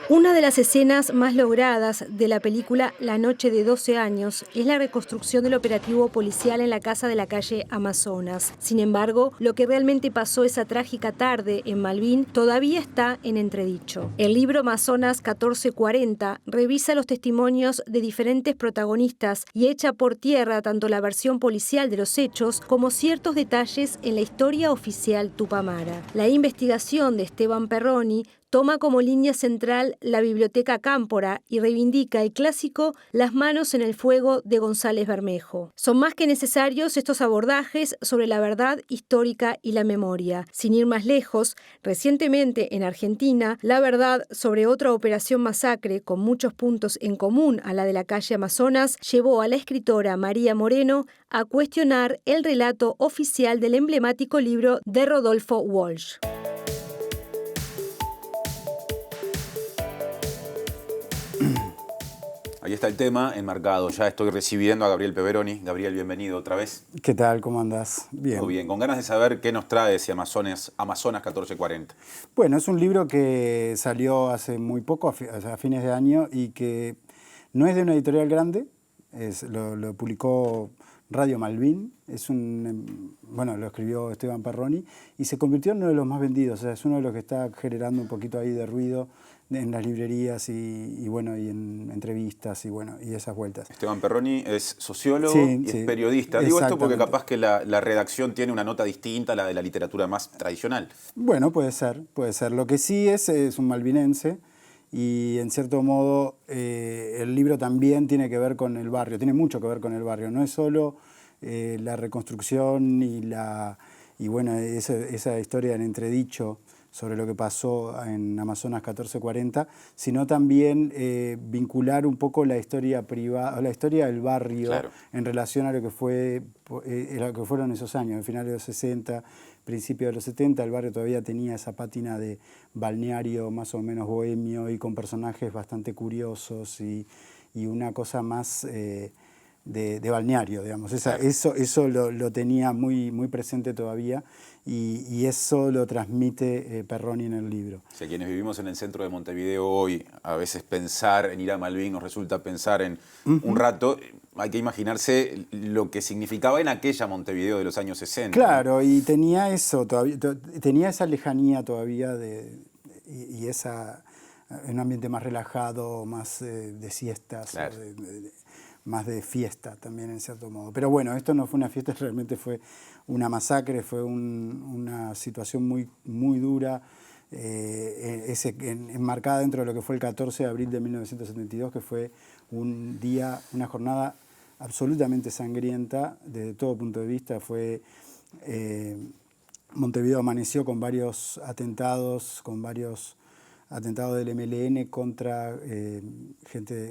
Una de las escenas más logradas de la película La noche de 12 años es la reconstrucción del operativo policial en la casa de la calle Amazonas. Sin embargo, lo que realmente pasó esa trágica tarde en Malvin todavía está en entredicho. El libro Amazonas 1440 revisa los testimonios de diferentes protagonistas y echa por tierra tanto la versión policial de los hechos como ciertos detalles en la historia oficial tupamara. La investigación de Esteban Perroni toma como línea central la Biblioteca Cámpora y reivindica el clásico Las manos en el fuego de González Bermejo. Son más que necesarios estos abordajes sobre la verdad histórica y la memoria. Sin ir más lejos, recientemente en Argentina, la verdad sobre otra operación masacre con muchos puntos en común a la de la calle Amazonas llevó a la escritora María Moreno a cuestionar el relato oficial del emblemático libro de Rodolfo Walsh. Ahí está el tema enmarcado. Ya estoy recibiendo a Gabriel Peveroni. Gabriel, bienvenido otra vez. ¿Qué tal? ¿Cómo andás? Bien. Muy bien. Con ganas de saber qué nos trae ese Amazonas 1440. Bueno, es un libro que salió hace muy poco, a fines de año, y que no es de una editorial grande. Lo publicó Radio Malvin. Lo escribió Esteban Perroni y se convirtió en uno de los más vendidos. O sea, es uno de los que está generando un poquito ahí de ruido en las librerías y en entrevistas y esas vueltas. Esteban Perroni es sociólogo y es periodista. Digo esto porque capaz que la redacción tiene una nota distinta a la de la literatura más tradicional. Bueno, puede ser. Lo que sí es un malvinense y en cierto modo el libro también tiene que ver con el barrio, tiene mucho que ver con el barrio. No es solo la reconstrucción y esa historia en entredicho sobre lo que pasó en Amazonas 1440, sino también vincular un poco la historia privada, la historia del barrio, claro, en relación a lo que fueron esos años, en finales de los 60, principios de los 70, el barrio todavía tenía esa pátina de balneario más o menos bohemio y con personajes bastante curiosos y una cosa más de balneario, digamos. Eso lo tenía muy, muy presente todavía y eso lo transmite Perroni en el libro. O sea, quienes vivimos en el centro de Montevideo hoy, a veces pensar en ir a Malvin nos resulta pensar en un rato, hay que imaginarse lo que significaba en aquella Montevideo de los años 60. Claro, ¿no? Y tenía eso, tenía esa lejanía todavía y un ambiente más relajado, más de siestas, claro, más de fiesta también en cierto modo. Pero bueno, esto no fue una fiesta, realmente fue una masacre, fue una situación muy, muy dura, enmarcada dentro de lo que fue el 14 de abril de 1972, que fue una jornada absolutamente sangrienta desde todo punto de vista. Montevideo amaneció con varios atentados, del MLN contra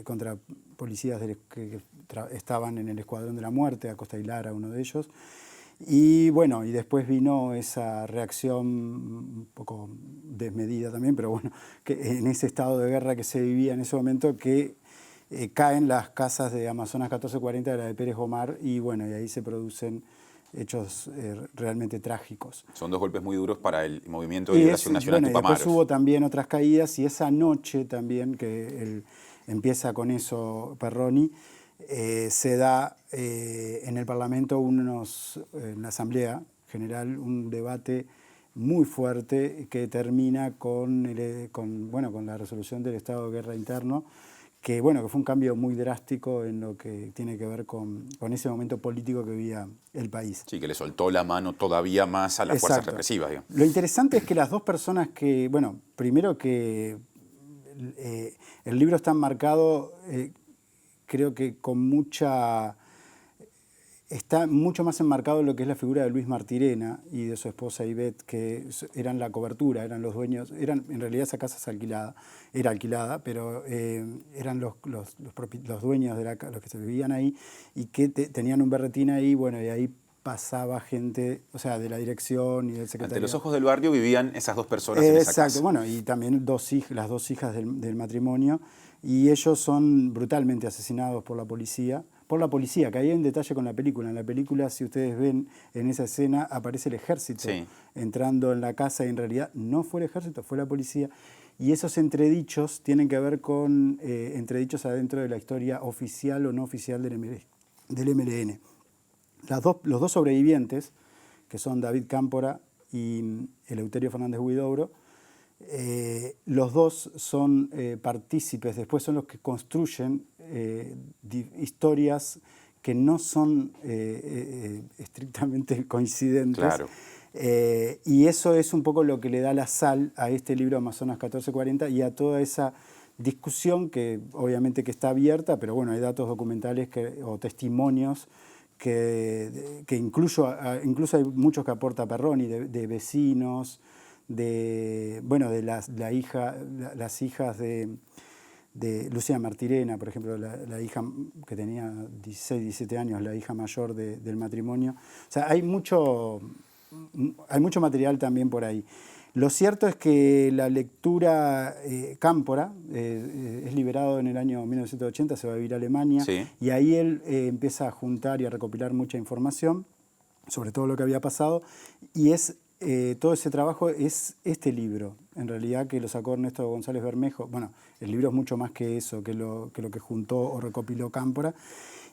contra policías que estaban en el Escuadrón de la Muerte, Acosta y Lara, uno de ellos. Y bueno, y después vino esa reacción un poco desmedida también, pero bueno, que en ese estado de guerra que se vivía en ese momento, que caen las casas de Amazonas 1440 de la de Pérez Gomar, y bueno, y ahí se producen hechos realmente trágicos. Son dos golpes muy duros para el movimiento de liberación nacional tupamaros. Y después hubo también otras caídas, y esa noche también, que empieza con eso Perroni, se da en el Parlamento en la Asamblea General un debate muy fuerte que termina con la resolución del estado de guerra interno, que fue un cambio muy drástico en lo que tiene que ver con ese momento político que vivía el país. Sí, que le soltó la mano todavía más a las fuerzas represivas. Digamos. Lo interesante es que las dos personas primero que el libro está enmarcado, creo que está mucho más enmarcado en lo que es la figura de Luis Martirena y de su esposa Ivette, que eran la cobertura, eran los dueños, en realidad esa casa era alquilada, pero eran los dueños de los que se vivían ahí y que tenían un berretín ahí, y ahí pasaba gente, o sea, de la dirección y del secretario. Ante los ojos del barrio vivían esas dos personas en esa casa. Exacto, y también las dos hijas del matrimonio, y ellos son brutalmente asesinados por la policía, por la policía, que ahí hay un detalle con la película. En la película, si ustedes ven en esa escena, aparece el ejército entrando en la casa y en realidad no fue el ejército, fue la policía. Y esos entredichos tienen que ver con entredichos adentro de la historia oficial o no oficial del MLN. Los dos sobrevivientes, que son David Cámpora y Eleuterio Fernández Huidobro, los dos son partícipes, después son los que construyen historias que no son estrictamente coincidentes. Claro. Y eso es un poco lo que le da la sal a este libro Amazonas 1440 y a toda esa discusión que obviamente que está abierta, pero bueno, hay datos documentales o testimonios que incluso hay muchos que aporta Perroni, de vecinos, de las hijas de Lucía Martirena, por ejemplo, la hija que tenía 16, 17 años, la hija mayor del matrimonio. O sea, hay mucho material también por ahí. Lo cierto es que la lectura Cámpora es liberado en el año 1980, se va a vivir a Alemania, y ahí él empieza a juntar y a recopilar mucha información sobre todo lo que había pasado, y todo ese trabajo es este libro, en realidad, que lo sacó Ernesto González Bermejo. Bueno, el libro es mucho más que eso, que lo que juntó o recopiló Cámpora.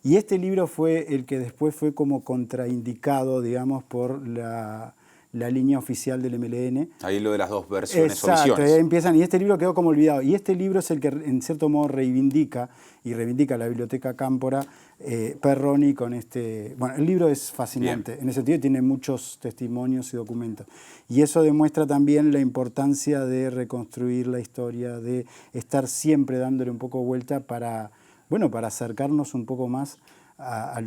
Y este libro fue el que después fue como contraindicado, digamos, por la línea oficial del MLN. Ahí lo de las dos versiones o Exacto, visiones. ahí empiezan, y este libro quedó como olvidado. Y este libro es el que en cierto modo reivindica la Biblioteca Cámpora, Perroni con este... Bueno, el libro es fascinante, en ese sentido tiene muchos testimonios y documentos. Y eso demuestra también la importancia de reconstruir la historia, de estar siempre dándole un poco vuelta para acercarnos un poco más a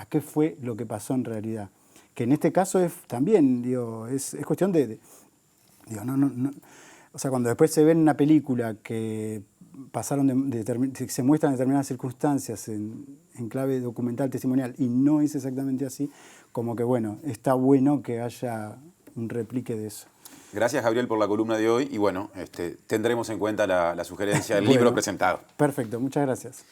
qué fue lo que pasó en realidad. Que en este caso es también, es cuestión o sea, cuando después se ve en una película que se muestran determinadas circunstancias en clave documental, testimonial, y no es exactamente así, como que bueno, está bueno que haya un replique de eso. Gracias, Gabriel, por la columna de hoy y bueno, tendremos en cuenta la sugerencia del libro presentado. Perfecto, muchas gracias.